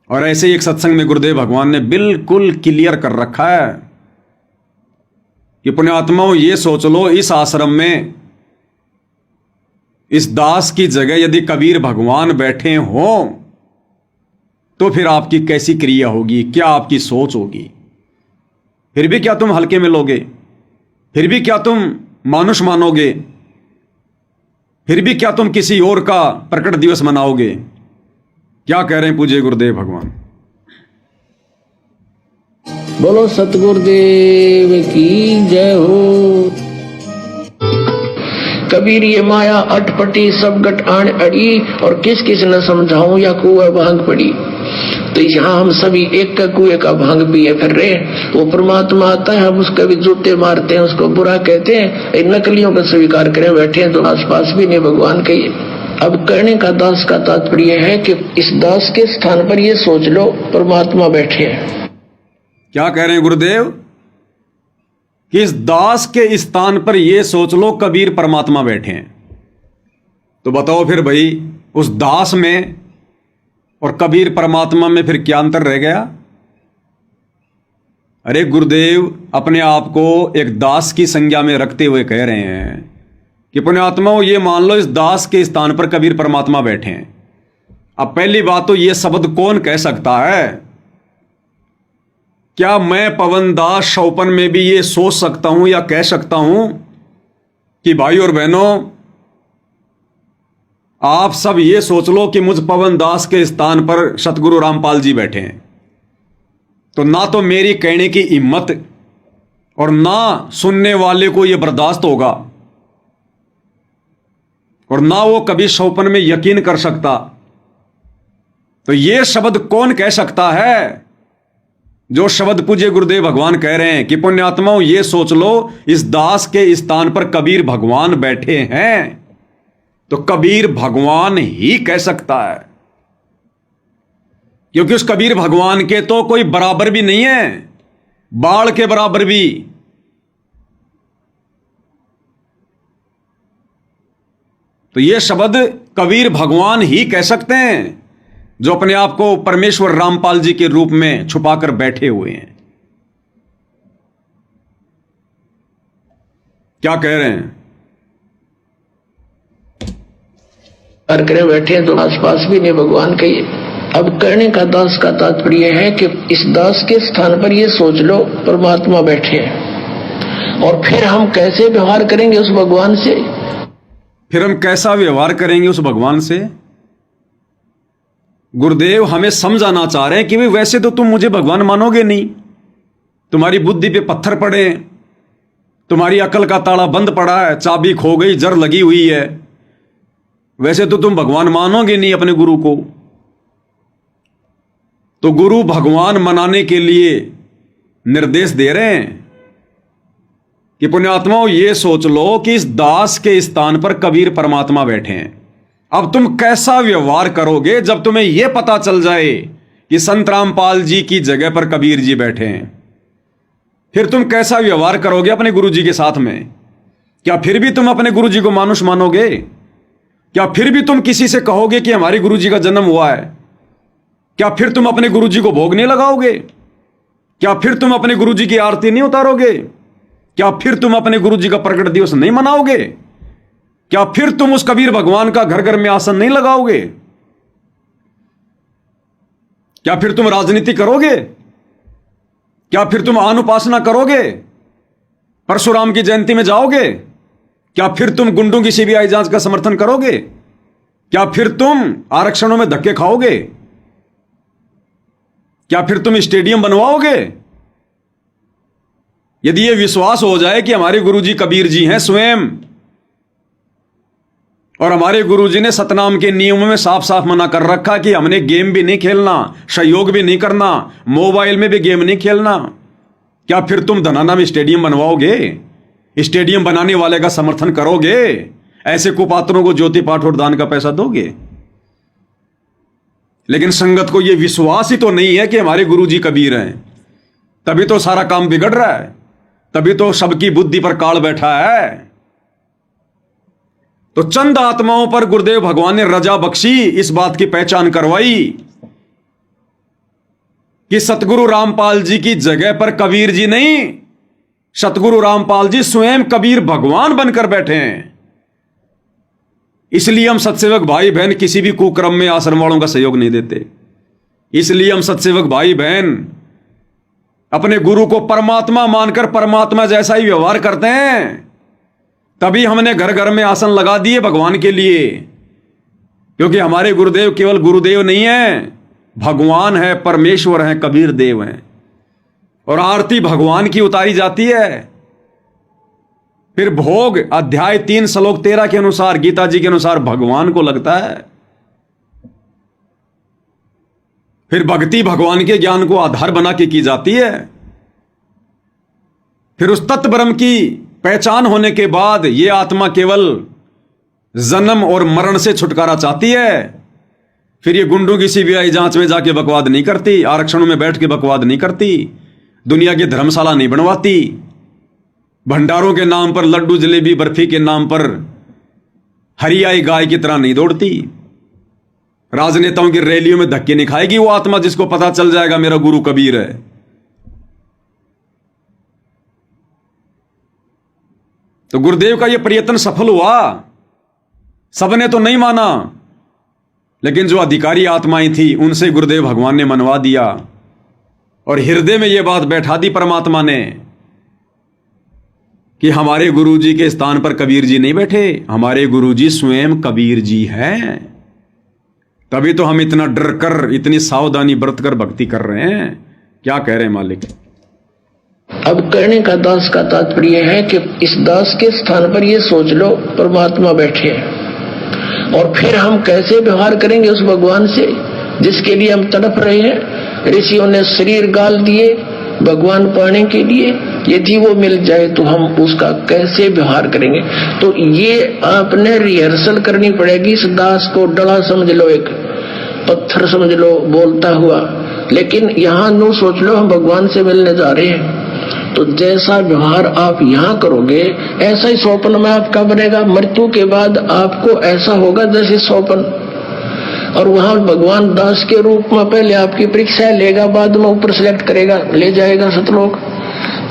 और ऐसे ही एक सत्संग में गुरुदेव भगवान ने बिल्कुल क्लियर कर रखा है कि पुण्यात्माओं, ये सोच लो, इस आश्रम में इस दास की जगह यदि कबीर भगवान बैठे हों तो फिर आपकी कैसी क्रिया होगी, क्या आपकी सोच होगी? फिर भी क्या तुम हल्के में लोगे? फिर भी क्या तुम मानुष मानोगे? फिर भी क्या तुम किसी और का प्रकट दिवस मनाओगे? क्या कह रहे हैं पूज्य गुरुदेव भगवान? बोलो सतगुरुदेव की जय हो। कबीर ये माया अटपटी सब गट आण अड़ी, और किस किस न समझाऊं या कुआ भांग पड़ी। तो यहाँ हम सभी एक का कुएं का भांग पिए फिर रहे। वो परमात्मा आता है, हम उसके भी जूते मारते हैं, उसको बुरा कहते हैं, इन नकलियों का स्वीकार करे बैठे हैं तो आसपास भी नहीं भगवान के। अब कहने का दास का तात्पर्य है कि इस दास के स्थान पर ये सोच लो परमात्मा बैठे हैं। क्या कह रहे हैं गुरुदेव कि इस दास के स्थान पर यह सोच लो कबीर परमात्मा बैठे हैं। तो बताओ फिर भाई, उस दास में और कबीर परमात्मा में फिर क्या अंतर रह गया? अरे गुरुदेव अपने आप को एक दास की संज्ञा में रखते हुए कह रहे हैं कि पुण्यात्माओं, ये मान लो इस दास के स्थान पर कबीर परमात्मा बैठे हैं। अब पहली बात तो ये शब्द कौन कह सकता है? क्या मैं पवन दास शौपन में भी ये सोच सकता हूं या कह सकता हूं कि भाई और बहनों, आप सब ये सोच लो कि मुझ पवन दास के स्थान पर सतगुरु रामपाल जी बैठे हैं? तो ना तो मेरी कहने की हिम्मत और ना सुनने वाले को यह बर्दाश्त होगा, और ना वो कभी शौपन में यकीन कर सकता। तो ये शब्द कौन कह सकता है? जो शब्द पूज्य गुरुदेव भगवान कह रहे हैं कि पुण्यात्माओं, ये सोच लो इस दास के स्थान पर कबीर भगवान बैठे हैं, तो कबीर भगवान ही कह सकता है, क्योंकि उस कबीर भगवान के तो कोई बराबर भी नहीं है, बाढ़ के बराबर भी। तो यह शब्द कबीर भगवान ही कह सकते हैं, जो अपने आप को परमेश्वर रामपाल जी के रूप में छुपाकर बैठे हुए हैं। क्या कह रहे हैं? करे बैठे हैं तो आसपास भी नहीं भगवान के। अब कहने का दास का तात्पर्य है कि इस दास के स्थान पर ये सोच लो परमात्मा बैठे हैं, और फिर हम कैसे व्यवहार करेंगे उस भगवान से? फिर हम कैसा व्यवहार करेंगे उस भगवान से? गुरुदेव हमें समझाना चाह रहे हैं कि भाई वैसे तो तुम मुझे भगवान मानोगे नहीं, तुम्हारी बुद्धि पे पत्थर पड़े, तुम्हारी अकल का ताला बंद पड़ा है, चाबी खो गई, जर लगी हुई है, वैसे तो तुम भगवान मानोगे नहीं अपने गुरु को। तो गुरु भगवान मनाने के लिए निर्देश दे रहे हैं कि पुण्यात्माओं, ये सोच लो कि इस दास के स्थान पर कबीर परमात्मा बैठे हैं। अब तुम कैसा व्यवहार करोगे जब तुम्हें यह पता चल जाए कि संत रामपाल जी की जगह पर कबीर जी बैठे हैं? फिर तुम कैसा व्यवहार करोगे अपने गुरु जी के साथ में? क्या फिर भी तुम अपने गुरु जी को मानुष मानोगे? क्या फिर भी तुम किसी से कहोगे कि हमारे गुरु जी का जन्म हुआ है? क्या फिर तुम अपने गुरु जी को भोग नहीं लगाओगे? क्या फिर तुम अपने गुरु जी की आरती नहीं उतारोगे? क्या फिर तुम अपने गुरु जी का प्रकट दिवस नहीं मनाओगे? क्या फिर तुम उस कबीर भगवान का घर घर में आसन नहीं लगाओगे? क्या फिर तुम राजनीति करोगे? क्या फिर तुम अनुपासना करोगे? परशुराम की जयंती में जाओगे? क्या फिर तुम गुंडों की सीबीआई जांच का समर्थन करोगे? क्या फिर तुम आरक्षणों में धक्के खाओगे? क्या फिर तुम स्टेडियम बनवाओगे? यदि यह विश्वास हो जाए कि हमारे गुरुजी कबीर जी हैं स्वयं, और हमारे गुरुजी ने सतनाम के नियमों में साफ साफ मना कर रखा कि हमने गेम भी नहीं खेलना, सहयोग भी नहीं करना, मोबाइल में भी गेम नहीं खेलना, क्या फिर तुम धनाना में स्टेडियम बनवाओगे? स्टेडियम बनाने वाले का समर्थन करोगे? ऐसे कुपात्रों को ज्योति पाठ और दान का पैसा दोगे? लेकिन संगत को यह विश्वास ही तो नहीं है कि हमारे गुरुजी कबीर हैं, तभी तो सारा काम बिगड़ रहा है, तभी तो सबकी बुद्धि पर काल बैठा है। तो चंद आत्माओं पर गुरुदेव भगवान ने रजा बख्शी, इस बात की पहचान करवाई कि सतगुरु रामपाल जी की जगह पर कबीर जी नहीं, सतगुरु रामपाल जी स्वयं कबीर भगवान बनकर बैठे हैं। इसलिए हम सत्सेवक भाई बहन किसी भी कुक्रम में आश्रम वालों का सहयोग नहीं देते। इसलिए हम सत्सेवक भाई बहन अपने गुरु को परमात्मा मानकर परमात्मा जैसा ही व्यवहार करते हैं। तभी हमने घर घर में आसन लगा दिए भगवान के लिए, क्योंकि हमारे गुरुदेव केवल गुरुदेव नहीं है, भगवान है, परमेश्वर है, कबीर देव हैं। और आरती भगवान की उतारी जाती है। फिर भोग अध्याय 3 श्लोक 13 के अनुसार, गीता जी के अनुसार भगवान को लगता है। फिर भक्ति भगवान के ज्ञान को आधार बना के की जाती है। फिर उस तत्व ब्रह्म की पहचान होने के बाद यह आत्मा केवल जन्म और मरण से छुटकारा चाहती है। फिर ये गुंडों की सीबीआई जांच में जाके बकवाद नहीं करती, आरक्षणों में बैठ के बकवाद नहीं करती, दुनिया की धर्मशाला नहीं बनवाती, भंडारों के नाम पर, लड्डू जलेबी बर्फी के नाम पर हरियाई गाय की तरह नहीं दौड़ती, राजनेताओं की रैलियों में धक्के नहीं खाएगी वो आत्मा जिसको पता चल जाएगा मेरा गुरु कबीर है। तो गुरुदेव का यह प्रयत्न सफल हुआ। सबने तो नहीं माना, लेकिन जो अधिकारी आत्माएं थी उनसे गुरुदेव भगवान ने मनवा दिया और हृदय में यह बात बैठा दी परमात्मा ने कि हमारे गुरुजी के स्थान पर कबीर जी नहीं बैठे, हमारे गुरुजी स्वयं कबीर जी हैं। तभी तो हम इतना डर कर, इतनी सावधानी बरत कर भक्ति कर रहे हैं। क्या कह रहे हैं मालिक? अब कहने का दास का तात्पर्य है कि इस दास के स्थान पर ये सोच लो परमात्मा बैठे हैं, और फिर हम कैसे व्यवहार करेंगे उस भगवान से जिसके लिए हम तड़प रहे हैं। ऋषियों ने शरीर गाल दिए भगवान पाने के लिए, यदि वो मिल जाए तो हम उसका कैसे व्यवहार करेंगे। तो ये आपने रिहर्सल करनी पड़ेगी। इस दास को डला समझ लो, एक पत्थर समझ लो बोलता हुआ, लेकिन यहाँ नो सोच लो हम भगवान से मिलने जा रहे हैं। तो जैसा व्यवहार आप यहाँ करोगे ऐसा ही स्वप्न में आपका बनेगा। मृत्यु के बाद आपको ऐसा होगा जैसे स्वप्न। और वहां भगवान दास के रूप में पहले आपकी परीक्षा लेगा, बाद में ऊपर सेलेक्ट करेगा, ले जाएगा सतलोक।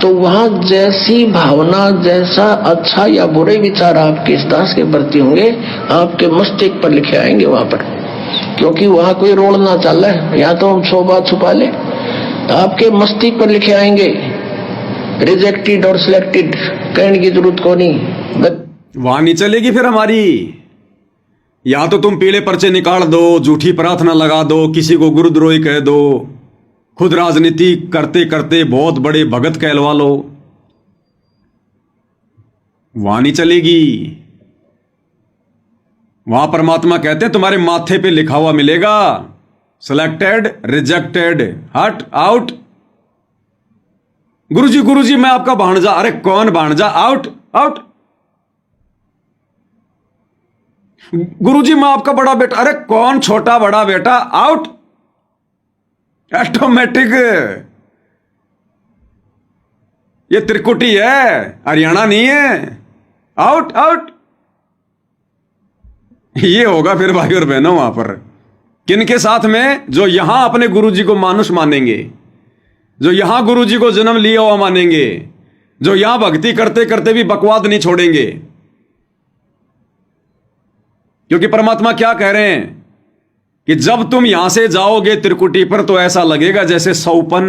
तो वहां जैसी भावना, जैसा अच्छा या बुरे विचार आपके इस दास के प्रति होंगे, आपके मस्तिष्क पर लिखे आएंगे वहां पर, क्योंकि वहां कोई रोल ना चल रहा है। या तो हम 100 बात छुपा ले, आपके मस्तिष्क पर लिखे आएंगे रिजेक्टेड और सिलेक्टेड, कहने की जरूरत को नहीं। वहां नहीं चलेगी फिर हमारी। या तो तुम पीले पर्चे निकाल दो, झूठी प्रार्थना लगा दो, किसी को गुरुद्रोही कह दो, खुद राजनीति करते करते बहुत बड़े भगत कहलवा लो, वहां नहीं चलेगी। वहां परमात्मा कहते हैं तुम्हारे माथे पे लिखा हुआ मिलेगा, सिलेक्टेड, रिजेक्टेड, हट, आउट। गुरुजी मैं आपका भांजा। अरे कौन भांजा? Out, out. गुरुजी मैं आपका बड़ा बेटा। अरे कौन छोटा बड़ा बेटा? आउट। ऑटोमेटिक। ये त्रिकुटी है, हरियाणा नहीं है। Out, out. ये होगा फिर भाई और बहनों वहां पर किनके साथ में? जो यहां अपने गुरुजी को मानुष मानेंगे, जो यहां गुरुजी को जन्म लिया हुआ मानेंगे, जो यहां भक्ति करते करते भी बकवाद नहीं छोड़ेंगे। क्योंकि परमात्मा क्या कह रहे हैं कि जब तुम यहां से जाओगे त्रिकुटी पर तो ऐसा लगेगा जैसे सौपन।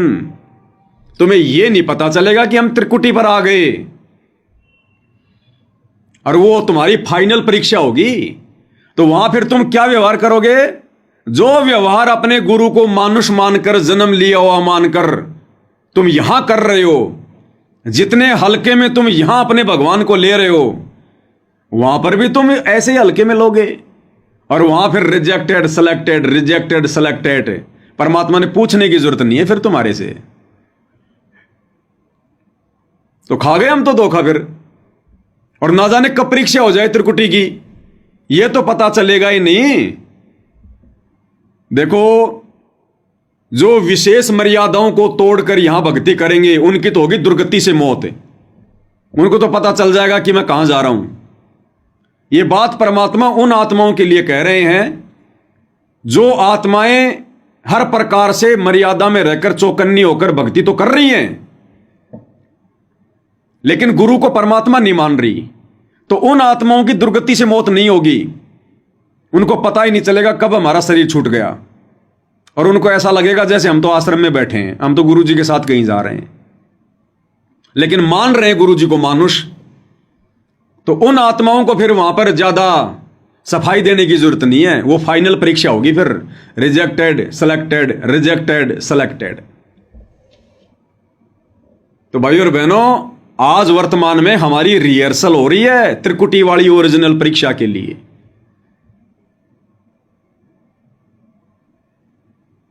तुम्हें यह नहीं पता चलेगा कि हम त्रिकुटी पर आ गए, और वो तुम्हारी फाइनल परीक्षा होगी। तो वहां फिर तुम क्या व्यवहार करोगे? जो व्यवहार अपने गुरु को मानुष मानकर, जन्म लिया हुआ मानकर तुम यहां कर रहे हो, जितने हल्के में तुम यहां अपने भगवान को ले रहे हो, वहां पर भी तुम ऐसे ही हल्के में लोगे। और वहां फिर रिजेक्टेड, सिलेक्टेड, रिजेक्टेड, सिलेक्टेड। परमात्मा ने पूछने की जरूरत नहीं है फिर तुम्हारे से। तो खा गए हम तो धोखा फिर। और ना जाने कब परीक्षा हो जाए त्रिकुटी की, यह तो पता चलेगा ही नहीं। देखो, जो विशेष मर्यादाओं को तोड़कर यहां भक्ति करेंगे उनकी तो होगी दुर्गति से मौत। उनको तो पता चल जाएगा कि मैं कहां जा रहा हूं। यह बात परमात्मा उन आत्माओं के लिए कह रहे हैं जो आत्माएं हर प्रकार से मर्यादा में रहकर चौकन्नी होकर भक्ति तो कर रही हैं, लेकिन गुरु को परमात्मा नहीं मान रही, तो उन आत्माओं की दुर्गति से मौत नहीं होगी। उनको पता ही नहीं चलेगा कब हमारा शरीर छूट गया, और उनको ऐसा लगेगा जैसे हम तो आश्रम में बैठे हैं, हम तो गुरु जी के साथ कहीं जा रहे हैं, लेकिन मान रहे हैं गुरु जी को मानुष। तो उन आत्माओं को फिर वहां पर ज्यादा सफाई देने की जरूरत नहीं है, वो फाइनल परीक्षा होगी फिर, रिजेक्टेड सेलेक्टेड, रिजेक्टेड सेलेक्टेड। तो भाई और बहनों, आज वर्तमान में हमारी रिहर्सल हो रही है त्रिकुटी वाली ओरिजिनल परीक्षा के लिए।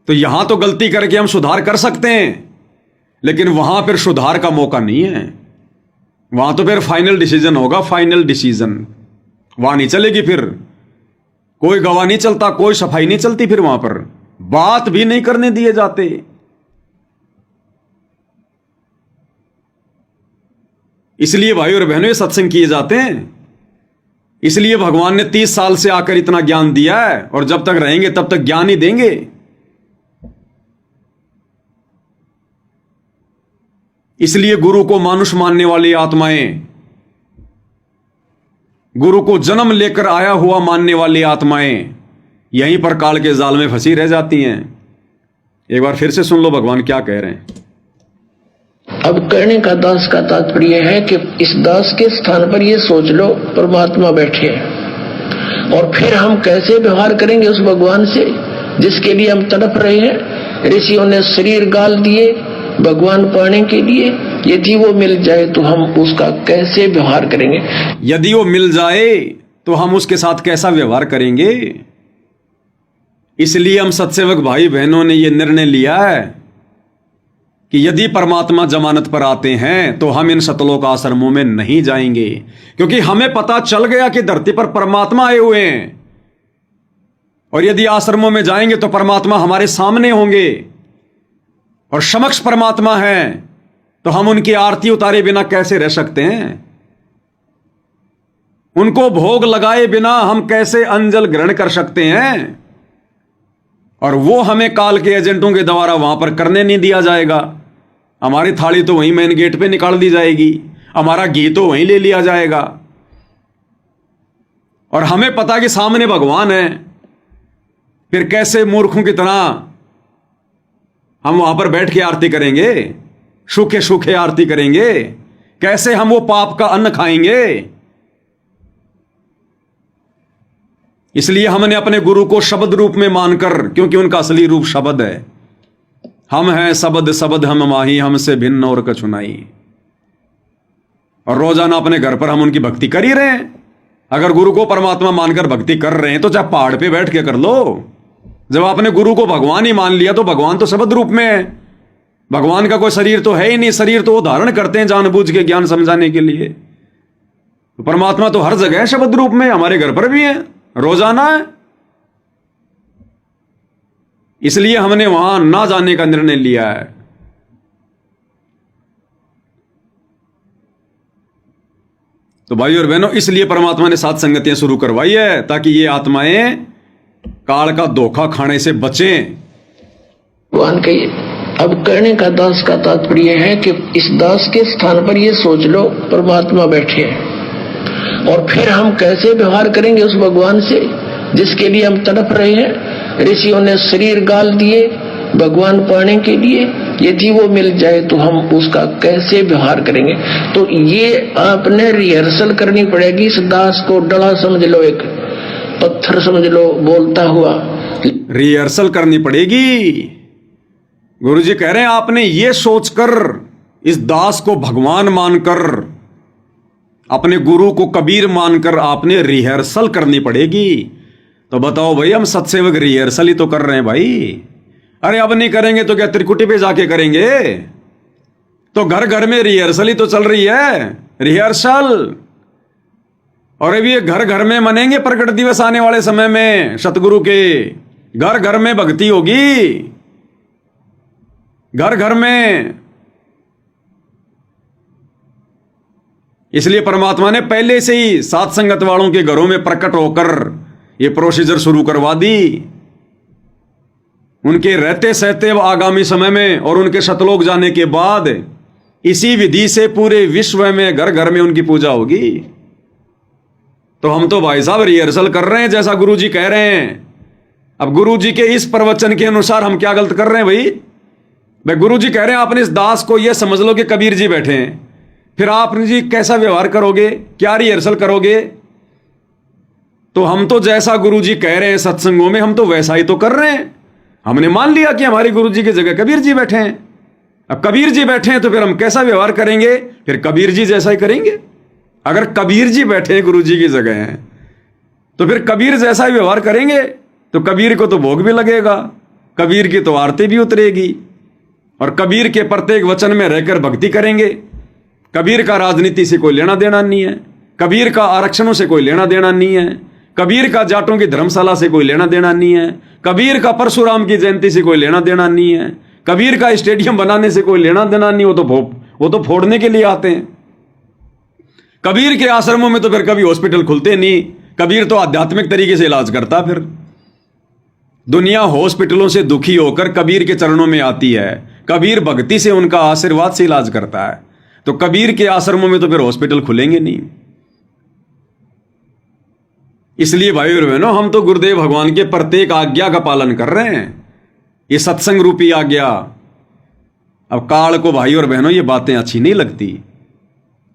तो यहां तो गलती करके हम सुधार कर सकते हैं, लेकिन वहां फिर सुधार का मौका नहीं है। वहां तो फिर फाइनल डिसीजन होगा, फाइनल डिसीजन। वहां नहीं चलेगी, फिर कोई गवाह नहीं चलता, कोई सफाई नहीं चलती, फिर वहां पर बात भी नहीं करने दिए जाते। इसलिए भाई और बहनों, ये सत्संग किए जाते हैं। इसलिए भगवान ने 30 साल से आकर इतना ज्ञान दिया है, और जब तक रहेंगे तब तक ज्ञान ही देंगे। इसलिए गुरु को मानुष मानने वाली आत्माएं, गुरु को जन्म लेकर आया हुआ मानने वाली आत्माएं यहीं पर काल के जाल में फंसी रह जाती हैं। एक बार फिर से सुन लो भगवान क्या कह रहे हैं। अब करने का दास का तात्पर्य है कि इस दास के स्थान पर ये सोच लो परमात्मा बैठे हैं, और फिर हम कैसे व्यवहार करेंगे उस भगवान से जिसके लिए हम तड़प रहे हैं। ऋषियों ने शरीर गाल दिए भगवान पाने के लिए, यदि वो मिल जाए तो हम उसका कैसे व्यवहार करेंगे। यदि वो मिल जाए तो हम उसके साथ कैसा व्यवहार करेंगे। इसलिए हम सत्सेवक भाई बहनों ने यह निर्णय लिया है कि यदि परमात्मा जमानत पर आते हैं तो हम इन सतलोक आश्रमों में नहीं जाएंगे, क्योंकि हमें पता चल गया कि धरती पर परमात्मा आए हुए हैं, और यदि आश्रमों में जाएंगे तो परमात्मा हमारे सामने होंगे, और समक्ष परमात्मा है, तो हम उनकी आरती उतारे बिना कैसे रह सकते हैं। उनको भोग लगाए बिना हम कैसे अंजल ग्रहण कर सकते हैं। और वो हमें काल के एजेंटों के द्वारा वहां पर करने नहीं दिया जाएगा। हमारी थाली तो वहीं मेन गेट पे निकाल दी जाएगी, हमारा घी तो वहीं ले लिया जाएगा, और हमें पता कि सामने भगवान है। फिर कैसे मूर्खों की तरह हम वहां पर बैठ के आरती करेंगे, सूखे सूखे आरती करेंगे। कैसे हम वो पाप का अन्न खाएंगे। इसलिए हमने अपने गुरु को शब्द रूप में मानकर, क्योंकि उनका असली रूप शब्द है, हम हैं शब्द शब्द हम माही, हमसे भिन्न और कछु नहीं। और रोजाना अपने घर पर हम उनकी भक्ति कर ही रहे हैं। अगर गुरु को परमात्मा मानकर भक्ति कर रहे हैं तो चाहे पहाड़ पे बैठ के कर लो। जब आपने गुरु को भगवान ही मान लिया तो भगवान तो शब्द रूप में है। भगवान का कोई शरीर तो है ही नहीं, शरीर तो वो धारण करते हैं जानबूझ के ज्ञान समझाने के लिए। तो परमात्मा तो हर जगह है शब्द रूप में, हमारे घर पर भी है, रोजाना है। इसलिए हमने वहां ना जाने का निर्णय लिया है। तो भाई और बहनों, इसलिए परमात्मा ने 7 संगतियां शुरू करवाई है, ताकि ये आत्माएं काल का धोखा खाने से बचें। भगवान कहिए अब करने का दास का तात्पर्य है कि इस दास के स्थान पर ये सोच लो परमात्मा बैठे हैं, और फिर हम कैसे व्यवहार करेंगे उस भगवान से जिसके लिए हम तड़प रहे हैं। ऋषियों ने शरीर गाल दिए भगवान पाने के लिए, यदि वो मिल जाए तो हम उसका कैसे व्यवहार करेंगे। तो ये आपने रिहर्सल करनी पड़ेगी। इस दास को डला समझ लो, एक पत्थर समझ लो बोलता हुआ, रिहर्सल करनी पड़ेगी। गुरुजी कह रहे हैं आपने ये सोचकर इस दास को भगवान मानकर, अपने गुरु को कबीर मानकर आपने रिहर्सल करनी पड़ेगी। तो बताओ भाई, हम सत्सेवक रिहर्सल ही तो कर रहे हैं भाई। अरे अब नहीं करेंगे तो क्या त्रिकुटी पे जाके करेंगे। तो घर घर में रिहर्सल ही तो चल रही है, रिहर्सल। और अभी ये घर घर में मनेंगे प्रकट दिवस आने वाले समय में सतगुरु के। घर घर में भक्ति होगी, घर घर में। इसलिए परमात्मा ने पहले से ही 7 संगत वालों के घरों में प्रकट होकर ये प्रोसीजर शुरू करवा दी। उनके रहते सहते व आगामी समय में और उनके शतलोक जाने के बाद इसी विधि से पूरे विश्व में घर घर में उनकी पूजा होगी। तो हम तो भाई साहब रिहर्सल कर रहे हैं जैसा गुरुजी कह रहे हैं। अब गुरुजी के इस प्रवचन के अनुसार हम क्या गलत कर रहे हैं भाई गुरुजी कह रहे हैं आपने इस दास को यह समझ लो कि कबीर जी बैठे हैं, फिर आपने जी कैसा व्यवहार करोगे, क्या रिहर्सल करोगे? तो हम तो जैसा गुरुजी कह रहे हैं सत्संगों में हम तो वैसा ही तो कर रहे हैं। हमने मान लिया कि हमारे गुरुजी की जगह कबीर जी बैठे हैं। अब कबीर जी बैठे हैं तो फिर हम कैसा व्यवहार करेंगे? फिर कबीर जी जैसा ही करेंगे। अगर कबीर जी बैठे हैं गुरुजी की जगह हैं तो फिर कबीर जैसा ही व्यवहार करेंगे। तो कबीर को तो भोग भी लगेगा, कबीर की तो आरती भी उतरेगी और कबीर के प्रत्येक वचन में रहकर भक्ति करेंगे। कबीर का राजनीति से कोई लेना देना नहीं है, कबीर का आरक्षणों से कोई लेना देना नहीं है, कबीर का जाटों की धर्मशाला से कोई लेना देना नहीं है, कबीर का परशुराम की जयंती से कोई लेना देना नहीं है, कबीर का स्टेडियम बनाने से कोई लेना देना नहीं। वो तो फोड़ने के लिए आते हैं। कबीर के आश्रमों में तो फिर कभी हॉस्पिटल खुलते नहीं। कबीर तो आध्यात्मिक तरीके से इलाज करता। फिर दुनिया हॉस्पिटलों से दुखी होकर कबीर के चरणों में आती है, कबीर भक्ति से उनका आशीर्वाद से इलाज करता है। तो कबीर के आश्रमों में तो फिर हॉस्पिटल खुलेंगे नहीं। इसलिए भाई और बहनों हम तो गुरुदेव भगवान के प्रत्येक आज्ञा का पालन कर रहे हैं। ये सत्संग रूपी आज्ञा। अब काल को भाई और बहनों ये बातें अच्छी नहीं लगती।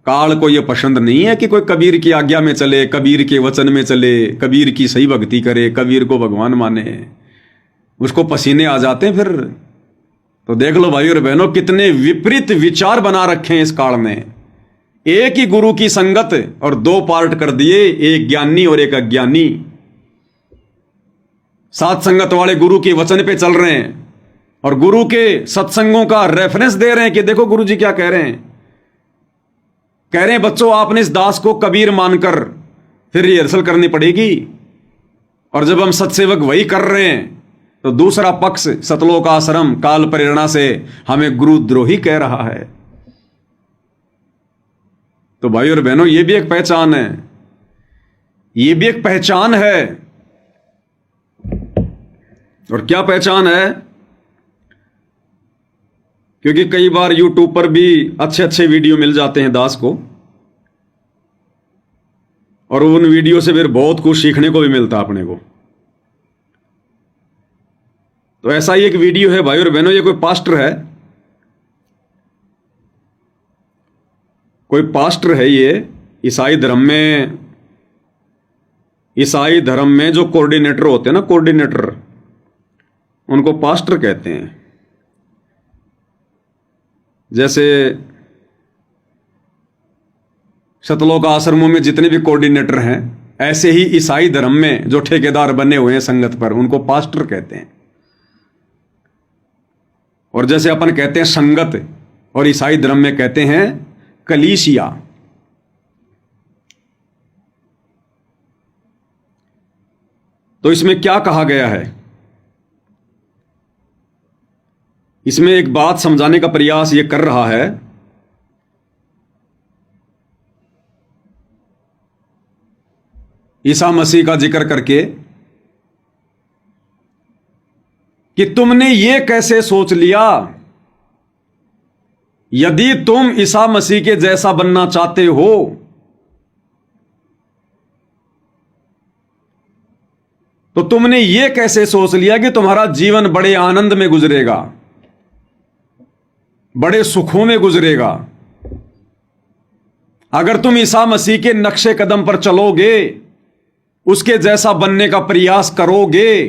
काल को ये पसंद नहीं है कि कोई कबीर की आज्ञा में चले, कबीर के वचन में चले, कबीर की सही भक्ति करे, कबीर को भगवान माने। उसको पसीने आ जाते हैं फिर। तो देख लो भाई और बहनों कितने विपरीत विचार बना रखे हैं इस काल में। एक ही गुरु की संगत और दो पार्ट कर दिए, एक ज्ञानी और एक अज्ञानी। सात संगत वाले गुरु के वचन पे चल रहे हैं और गुरु के सत्संगों का रेफरेंस दे रहे हैं कि देखो गुरु जी क्या कह रहे हैं। कह रहे हैं बच्चों आपने इस दास को कबीर मानकर फिर रिहर्सल करनी पड़ेगी। और जब हम सत्सेवक वही कर रहे हैं तो दूसरा पक्ष सतलोक आश्रम काल प्रेरणा से हमें गुरुद्रोही कह रहा है। तो भाई और बहनों ये भी एक पहचान है, ये भी एक पहचान है। और क्या पहचान है? क्योंकि कई बार यूट्यूब पर भी अच्छे अच्छे वीडियो मिल जाते हैं दास को और उन वीडियो से फिर बहुत कुछ सीखने को भी मिलता है अपने को। तो ऐसा ही एक वीडियो है भाई और बहनों, ये कोई पास्टर है, कोई पास्टर है ये ईसाई धर्म में जो कोऑर्डिनेटर होते हैं ना, कोऑर्डिनेटर, उनको पास्टर कहते हैं। जैसे सतलोक आश्रमों में जितने भी कोऑर्डिनेटर हैं, ऐसे ही ईसाई धर्म में जो ठेकेदार बने हुए हैं संगत पर, उनको पास्टर कहते हैं। और जैसे अपन कहते हैं संगत, और ईसाई धर्म में कहते हैं कलीसिया। तो इसमें क्या कहा गया है? इसमें एक बात समझाने का प्रयास यह कर रहा है ईसा मसीह का जिक्र करके कि तुमने ये कैसे सोच लिया, यदि तुम ईसा मसीह के जैसा बनना चाहते हो तो तुमने ये कैसे सोच लिया कि तुम्हारा जीवन बड़े आनंद में गुजरेगा, बड़े सुखों में गुजरेगा। अगर तुम ईसा मसीह के नक्शे कदम पर चलोगे, उसके जैसा बनने का प्रयास करोगे,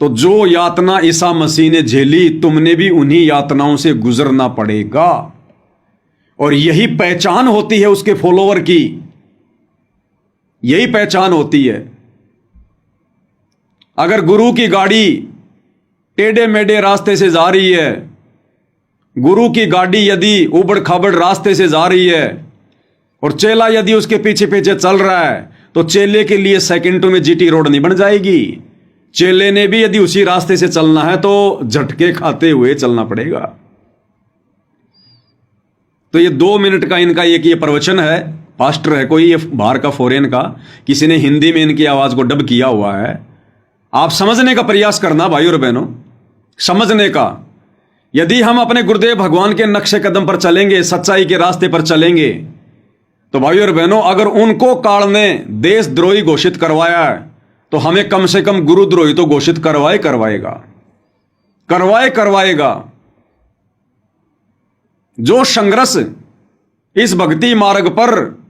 तो जो यातना ईसा मसीह ने झेली तुमने भी उन्हीं यातनाओं से गुजरना पड़ेगा। और यही पहचान होती है उसके फॉलोवर की, यही पहचान होती है। अगर गुरु की गाड़ी टेढ़े मेढ़े रास्ते से जा रही है, गुरु की गाड़ी यदि उबड़ खाबड़ रास्ते से जा रही है और चेला यदि उसके पीछे पीछे चल रहा है, तो चेले के लिए सेकंडों में जीटी रोड नहीं बन जाएगी। चेले ने भी यदि उसी रास्ते से चलना है तो झटके खाते हुए चलना पड़ेगा। तो ये 2 मिनट का इनका ये प्रवचन है। पास्टर है कोई, ये बाहर का फॉरेन का, किसी ने हिंदी में इनकी आवाज को डब किया हुआ है आप समझने का प्रयास करना भाई और बहनों, समझने का। यदि हम अपने गुरुदेव भगवान के नक्शे कदम पर चलेंगे, सच्चाई के रास्ते पर चलेंगे, तो भाई और बहनों, अगर उनको काल ने देशद्रोही घोषित करवाया है तो हमें कम से कम गुरुद्रोही तो घोषित करवाएगा। जो संघर्ष इस भक्ति मार्ग पर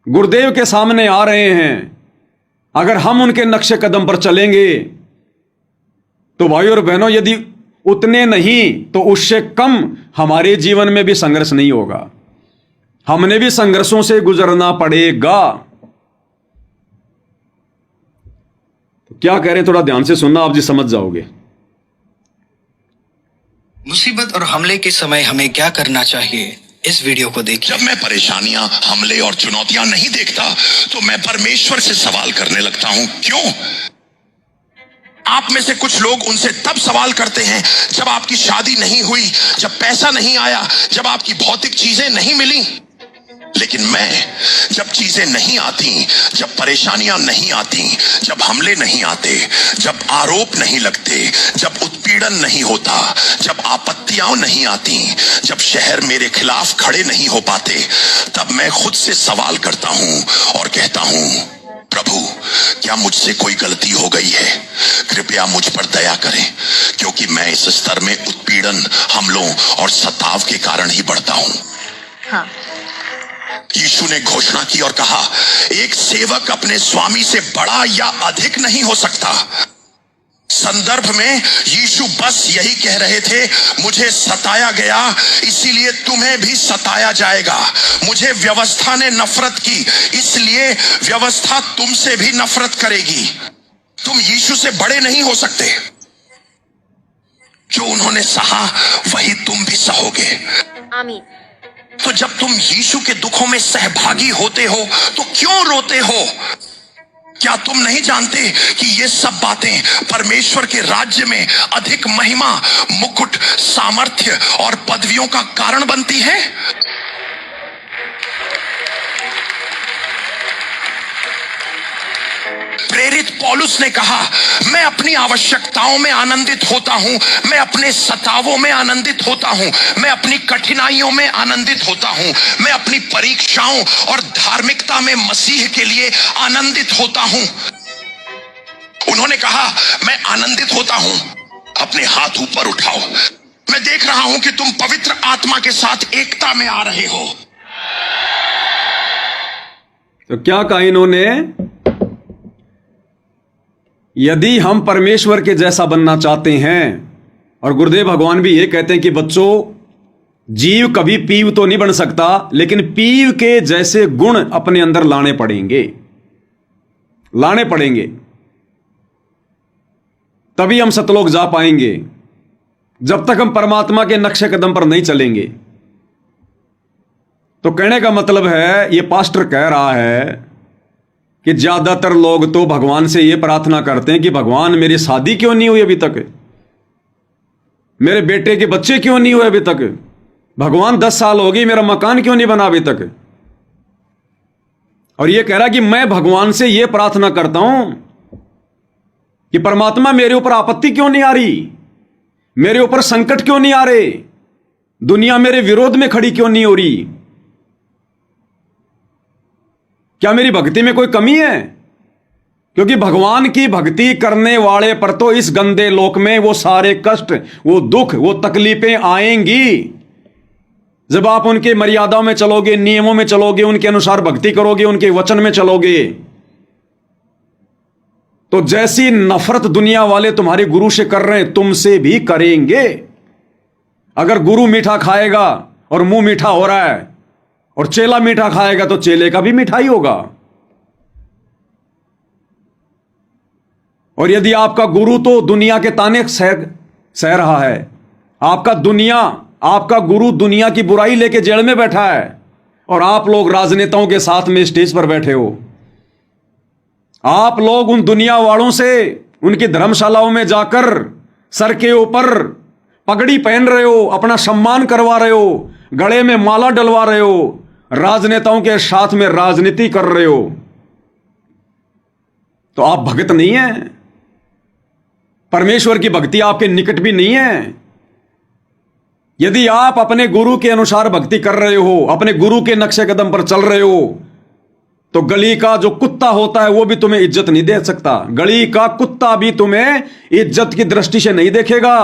गुरुदेव के सामने आ रहे हैं, अगर हम उनके नक्शे कदम पर चलेंगे तो भाई और बहनों, यदि उतने नहीं तो उससे कम हमारे जीवन में भी संघर्ष नहीं होगा, हमने भी संघर्षों से गुजरना पड़ेगा। तो क्या कह रहे हैं, थोड़ा ध्यान से सुनना, आप जी समझ जाओगे। मुसीबत और हमले के समय हमें क्या करना चाहिए, इस वीडियो को देखिए। जब मैं परेशानियां, हमले और चुनौतियां नहीं देखता तो मैं परमेश्वर से सवाल करने लगता हूं। क्यों? आप में से कुछ लोग उनसे तब सवाल करते हैं जब आपकी शादी नहीं हुई, जब पैसा नहीं आया, जब आपकी भौतिक चीजें नहीं मिली। लेकिन मैं, जब चीजें नहीं आती, जब परेशानियां नहीं आती, जब हमले नहीं आते, जब आरोप नहीं लगते, जब उत्पीड़न नहीं होता, जब आपत्तियां नहीं आती, जब शहर मेरे खिलाफ खड़े नहीं हो पाते, तब मैं खुद से सवाल करता हूं और कहता हूं, प्रभु, क्या मुझसे कोई गलती हो गई है? कृपया मुझ पर दया करें, क्योंकि मैं इस स्तर में उत्पीड़न, हमलों और सताव के कारण ही बढ़ता हूं। हाँ। यीशु ने घोषणा की और कहा, एक सेवक अपने स्वामी से बड़ा या अधिक नहीं हो सकता। संदर्भ में यीशु बस यही कह रहे थे, मुझे सताया गया इसीलिए तुम्हें भी सताया जाएगा। मुझे व्यवस्था ने नफरत की इसलिए व्यवस्था तुमसे भी नफरत करेगी। तुम यीशु से बड़े नहीं हो सकते। जो उन्होंने सहा वही तुम भी सहोगे। आमीन। तो जब तुम यीशु के दुखों में सहभागी होते हो तो क्यों रोते हो? क्या तुम नहीं जानते कि ये सब बातें परमेश्वर के राज्य में अधिक महिमा, मुकुट, सामर्थ्य और पदवियों का कारण बनती है? प्रेरित पौलुस ने कहा, मैं अपनी आवश्यकताओं में आनंदित होता हूं, मैं अपने सतावों में आनंदित होता हूं, मैं अपनी कठिनाइयों में आनंदित होता हूं, मैं अपनी परीक्षाओं और धार्मिकता में मसीह के लिए आनंदित होता हूं। उन्होंने कहा, मैं आनंदित होता हूं। अपने हाथ ऊपर उठाओ। मैं देख रहा हूं कि तुम पवित्र आत्मा के साथ एकता में आ रहे हो। तो क्या कहा इन्होंने? यदि हम परमेश्वर के जैसा बनना चाहते हैं, और गुरुदेव भगवान भी ये कहते हैं कि बच्चों, जीव कभी पीव तो नहीं बन सकता, लेकिन पीव के जैसे गुण अपने अंदर लाने पड़ेंगे, तभी हम सतलोक जा पाएंगे। जब तक हम परमात्मा के नक्शे कदम पर नहीं चलेंगे। तो कहने का मतलब है, ये पास्टर कह रहा है कि ज्यादातर लोग तो भगवान से ये प्रार्थना करते हैं कि भगवान, मेरी शादी क्यों नहीं हुई अभी तक, मेरे बेटे के बच्चे क्यों नहीं हुए अभी तक, भगवान 10 साल हो गई, मेरा मकान क्यों नहीं बना अभी तक। और ये कह रहा कि मैं भगवान से ये प्रार्थना करता हूं कि परमात्मा, मेरे ऊपर आपत्ति क्यों नहीं आ रही, मेरे ऊपर संकट क्यों नहीं आ रहे, दुनिया मेरे विरोध में खड़ी क्यों नहीं हो रही। क्या मेरी भक्ति में कोई कमी है? क्योंकि भगवान की भक्ति करने वाले पर तो इस गंदे लोक में वो सारे कष्ट, वो दुख, वो तकलीफें आएंगी। जब आप उनके मर्यादाओं में चलोगे, नियमों में चलोगे, उनके अनुसार भक्ति करोगे, उनके वचन में चलोगे, तो जैसी नफरत दुनिया वाले तुम्हारे गुरु से कर रहे हैं, तुमसे भी करेंगे। अगर गुरु मीठा खाएगा और मुंह मीठा हो रहा है, और चेला मीठा खाएगा तो चेले का भी मिठाई होगा। और यदि आपका गुरु तो दुनिया के ताने सह रहा है, आपका गुरु दुनिया की बुराई लेके जेल में बैठा है, और आप लोग राजनेताओं के साथ में स्टेज पर बैठे हो, आप लोग उन दुनिया वालों से उनकी धर्मशालाओं में जाकर सर के ऊपर पगड़ी पहन रहे हो, अपना सम्मान करवा रहे हो, गले में माला डलवा रहे हो, राजनेताओं के साथ में राजनीति कर रहे हो, तो आप भगत नहीं हैं, परमेश्वर की भक्ति आपके निकट भी नहीं है। यदि आप अपने गुरु के अनुसार भक्ति कर रहे हो, अपने गुरु के नक्शे कदम पर चल रहे हो, तो गली का जो कुत्ता होता है वो भी तुम्हें इज्जत नहीं दे सकता। गली का कुत्ता भी तुम्हें इज्जत की दृष्टि से नहीं देखेगा।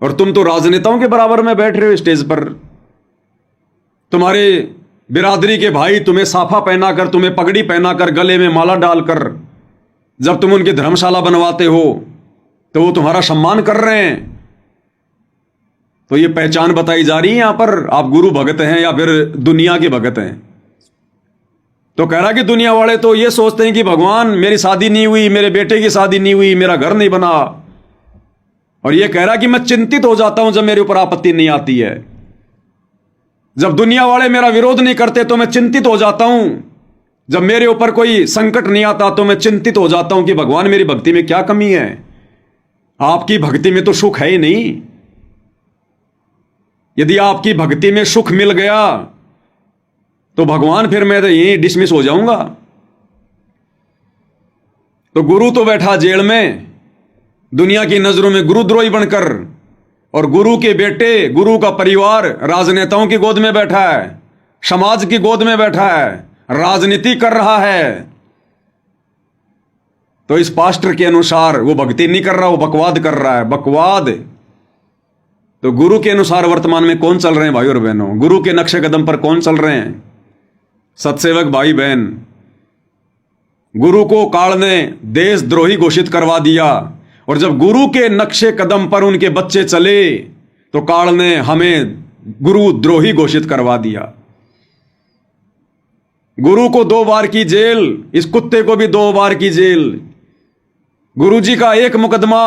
और तुम तो राजनेताओं के बराबर में बैठ रहे हो स्टेज पर। तुम्हारे बिरादरी के भाई तुम्हें साफा पहनाकर, तुम्हें पगड़ी पहनाकर, गले में माला डालकर जब तुम उनकी धर्मशाला बनवाते हो तो वो तुम्हारा सम्मान कर रहे हैं। तो ये पहचान बताई जा रही है यहां पर, आप गुरु भगत हैं या फिर दुनिया के भगत हैं। तो कह रहा कि दुनिया वाले तो ये सोचते हैं कि भगवान मेरी शादी नहीं हुई, मेरे बेटे की शादी नहीं हुई, मेरा घर नहीं बना। और ये कह रहा कि मैं चिंतित हो जाता हूं जब मेरे ऊपर आपत्ति नहीं आती है। जब दुनिया वाले मेरा विरोध नहीं करते तो मैं चिंतित हो जाता हूं। जब मेरे ऊपर कोई संकट नहीं आता तो मैं चिंतित हो जाता हूं कि भगवान मेरी भक्ति में क्या कमी है। आपकी भक्ति में तो सुख है ही नहीं। यदि आपकी भक्ति में सुख मिल गया तो भगवान फिर मैं तो यहीं डिसमिस हो जाऊंगा। तो गुरु तो बैठा जेल में, दुनिया की नजरों में गुरुद्रोही बनकर, और गुरु के बेटे, गुरु का परिवार राजनेताओं की गोद में बैठा है, समाज की गोद में बैठा है, राजनीति कर रहा है। तो इस पास्टर के अनुसार वो भक्ति नहीं कर रहा, वो बकवाद कर रहा है, बकवाद। तो गुरु के अनुसार वर्तमान में कौन चल रहे हैं भाई और बहनों? गुरु के नक्शे कदम पर कौन चल रहे हैं? सत्सेवक भाई बहन, गुरु को काल ने देशद्रोही घोषित करवा दिया, और जब गुरु के नक्शे कदम पर उनके बच्चे चले तो काल ने हमें गुरुद्रोही घोषित करवा दिया। गुरु को 2 बार की जेल, इस कुत्ते को भी 2 बार की जेल। गुरुजी का एक मुकदमा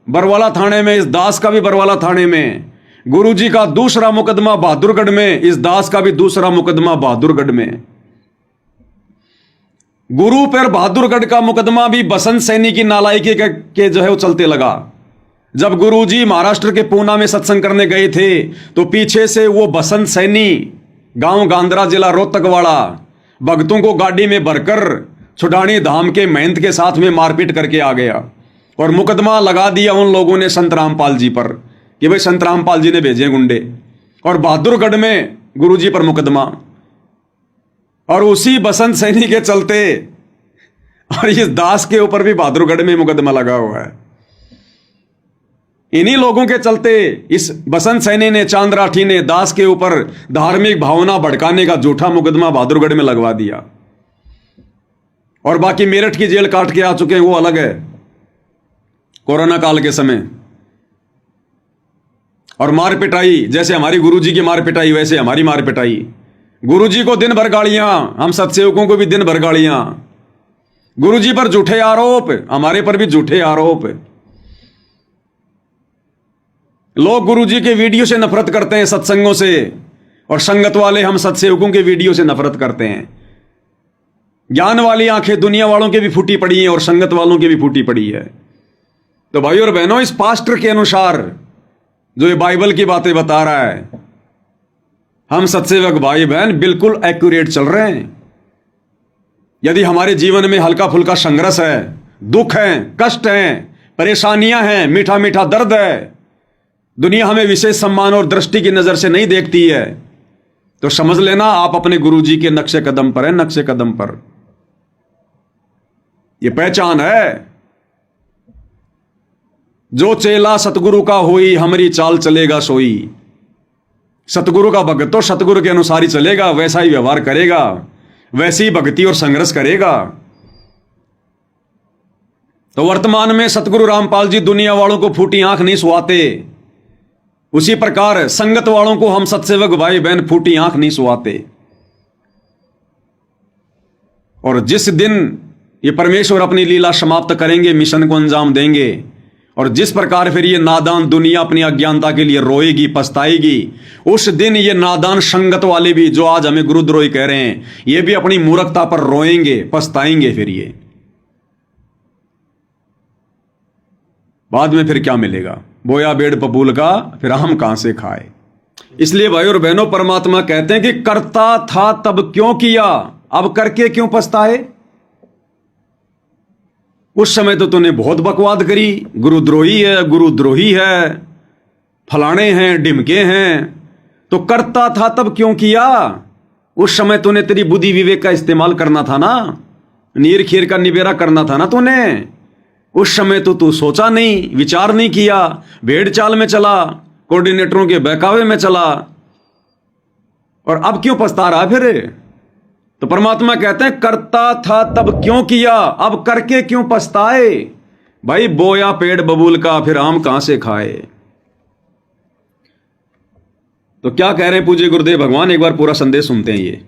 बरवाला थाने में, इस दास का भी बरवाला थाने में। गुरुजी का दूसरा मुकदमा बहादुरगढ़ में, इस दास का भी दूसरा मुकदमा बहादुरगढ़ में। गुरु पर बहादुरगढ़ का मुकदमा भी बसंत सैनी की नालायकी के जो है वो चलते लगा। जब गुरुजी महाराष्ट्र के पूना में सत्संग करने गए थे तो पीछे से वो बसंत सैनी, गांव गांधरा, जिला रोहतकवाड़ा, भक्तों को गाड़ी में भरकर छुडानी धाम के महंत के साथ में मारपीट करके आ गया, और मुकदमा लगा दिया उन लोगों ने संत रामपाल जी पर कि भाई संत रामपाल जी ने भेजे गुंडे, और बहादुरगढ़ में गुरुजी पर मुकदमा। और उसी बसंत सैनी के चलते और इस दास के ऊपर भी बहादुरगढ़ में मुकदमा लगा हुआ है। इन्हीं लोगों के चलते इस बसंत सैनी ने, चांद राठी ने दास के ऊपर धार्मिक भावना भड़काने का झूठा मुकदमा बहादुरगढ़ में लगवा दिया। और बाकी मेरठ की जेल काट के आ चुके हैं, वो अलग है, कोरोना काल के समय। और मार पिटाई, जैसे हमारी गुरुजी की मार पिटाई वैसे हमारी मार पिटाई। गुरुजी को दिन भर गालियां, हम सत्सेवकों को भी दिन भर गालियां। गुरुजी पर झूठे आरोप, हमारे पर भी झूठे आरोप। लोग गुरुजी के वीडियो से नफरत करते हैं, सत्संगों से, और संगत वाले हम सत्सेवकों के वीडियो से नफरत करते हैं। ज्ञान वाली आंखें दुनिया वालों के भी फूटी पड़ी हैं और संगत वालों की भी फूटी पड़ी है। तो भाई और बहनों, इस पास्टर के अनुसार जो ये बाइबल की बातें बता रहा है, हम सत्सेवक भाई बहन बिल्कुल एक्यूरेट चल रहे हैं। यदि हमारे जीवन में हल्का फुल्का संघर्ष है, दुख है, कष्ट है, परेशानियां हैं, मीठा मीठा दर्द है, दुनिया हमें विशेष सम्मान और दृष्टि की नजर से नहीं देखती है, तो समझ लेना आप अपने गुरुजी के नक्शे कदम पर हैं, नक्शे कदम पर। यह पहचान है। जो चेला सतगुरु का होई, हमारी चाल चलेगा सोई। सतगुरु का भक्त तो सतगुरु के अनुसार ही चलेगा, वैसा ही व्यवहार करेगा, वैसी ही भक्ति और संघर्ष करेगा। तो वर्तमान में सतगुरु रामपाल जी दुनिया वालों को फूटी आंख नहीं सुहाते, उसी प्रकार संगत वालों को हम सत्सेवक भाई बहन फूटी आंख नहीं सुहाते। और जिस दिन ये परमेश्वर अपनी लीला समाप्त करेंगे, मिशन को अंजाम देंगे, और जिस प्रकार फिर ये नादान दुनिया अपनी अज्ञानता के लिए रोएगी, पछताएगी, उस दिन ये नादान संगत वाले भी जो आज हमें गुरुद्रोही कह रहे हैं, ये भी अपनी मूर्खता पर रोएंगे, पछताएंगे। फिर ये बाद में फिर क्या मिलेगा? बोया बेड़ पपूल का, फिर हम कहां से खाए। इसलिए भाई और बहनों, परमात्मा कहते हैं कि करता था तब क्यों किया, अब करके क्यों पछताए? उस समय तो तूने बहुत बकवाद करी, गुरुद्रोही है, गुरुद्रोही है, फलाने हैं, ढिमके हैं। तो करता था तब क्यों किया? उस समय तूने तेरी बुद्धि विवेक का इस्तेमाल करना था ना, नीर खीर का निबेरा करना था ना तूने। उस समय तो तू सोचा नहीं, विचार नहीं किया, भेड़ चाल में चला, कोऑर्डिनेटरों के बहकावे में चला, और अब क्यों पछता रहा फिर? तो परमात्मा कहते हैं करता था तब क्यों किया, अब करके क्यों पछताए? भाई बोया पेड़ बबूल का, फिर आम कहां से खाए? तो क्या कह रहे हैं पूज्य गुरुदेव भगवान, एक बार पूरा संदेश सुनते हैं ये।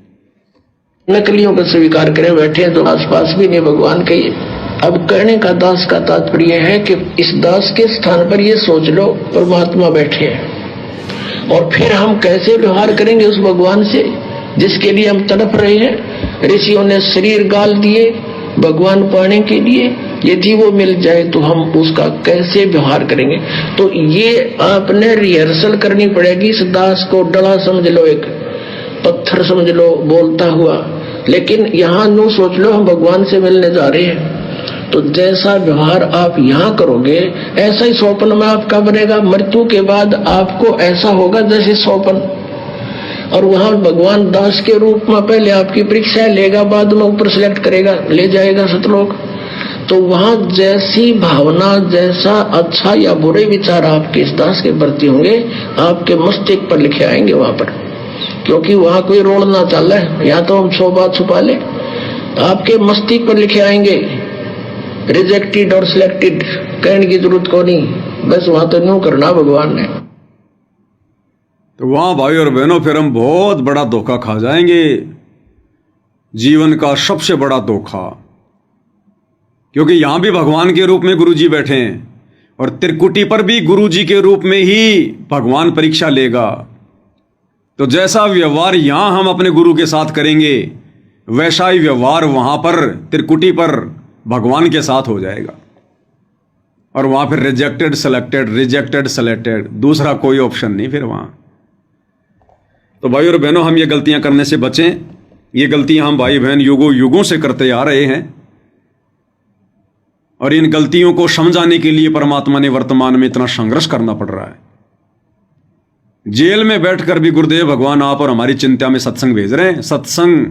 नकलियों को स्वीकार करे बैठे तो आसपास भी नहीं भगवान के। अब कहने का दास का तात्पर्य है कि इस दास के स्थान पर ये सोच लो परमात्मा बैठे हैं, और फिर हम कैसे व्यवहार करेंगे उस भगवान से जिसके लिए हम तड़प रहे हैं। ऋषियों ने शरीर गाल दिए भगवान पाने के लिए, यदि वो मिल जाए तो हम उसका कैसे व्यवहार करेंगे? तो ये आपने रिहर्सल करनी पड़ेगी। इस दास को डला समझ लो, एक पत्थर समझ लो बोलता हुआ, लेकिन यहाँ नो सोच लो हम भगवान से मिलने जा रहे हैं। तो जैसा व्यवहार आप यहाँ करोगे ऐसा ही स्वप्न में आपका बनेगा। मृत्यु के बाद आपको ऐसा होगा जैसे स्वप्न, और वहां भगवान दास के रूप में पहले आपकी परीक्षा लेगा, बाद में ऊपर सिलेक्ट करेगा, ले जाएगा सतलोक। तो वहां जैसी भावना, जैसा अच्छा या बुरे विचार आपके इस दास के प्रति होंगे, आपके मस्तिष्क पर लिखे आएंगे वहां पर, क्योंकि वहां कोई रोल ना चल रहा है। या तो हम 100 बात छुपा ले, आपके मस्तिष्क पर लिखे आएंगे रिजेक्टेड और सिलेक्टेड। कहने की जरूरत को नहीं, बस वहां तो न्यू करना भगवान ने। तो वहां भाई और बहनों फिर हम बहुत बड़ा धोखा खा जाएंगे, जीवन का सबसे बड़ा धोखा। क्योंकि यहां भी भगवान के रूप में गुरुजी बैठे हैं, और त्रिकुटी पर भी गुरुजी के रूप में ही भगवान परीक्षा लेगा। तो जैसा व्यवहार यहां हम अपने गुरु के साथ करेंगे, वैसा ही व्यवहार वहां पर त्रिकुटी पर भगवान के साथ हो जाएगा। और वहां फिर रिजेक्टेड सेलेक्टेड, रिजेक्टेड सेलेक्टेड, दूसरा कोई ऑप्शन नहीं फिर वहां। तो भाई और बहनों, हम ये गलतियां करने से बचें। ये गलतियां हम भाई बहन युगों युगों से करते आ रहे हैं, और इन गलतियों को समझाने के लिए परमात्मा ने वर्तमान में इतना संघर्ष करना पड़ रहा है। जेल में बैठकर भी गुरुदेव भगवान आप और हमारी चिंता में सत्संग भेज रहे हैं। सत्संग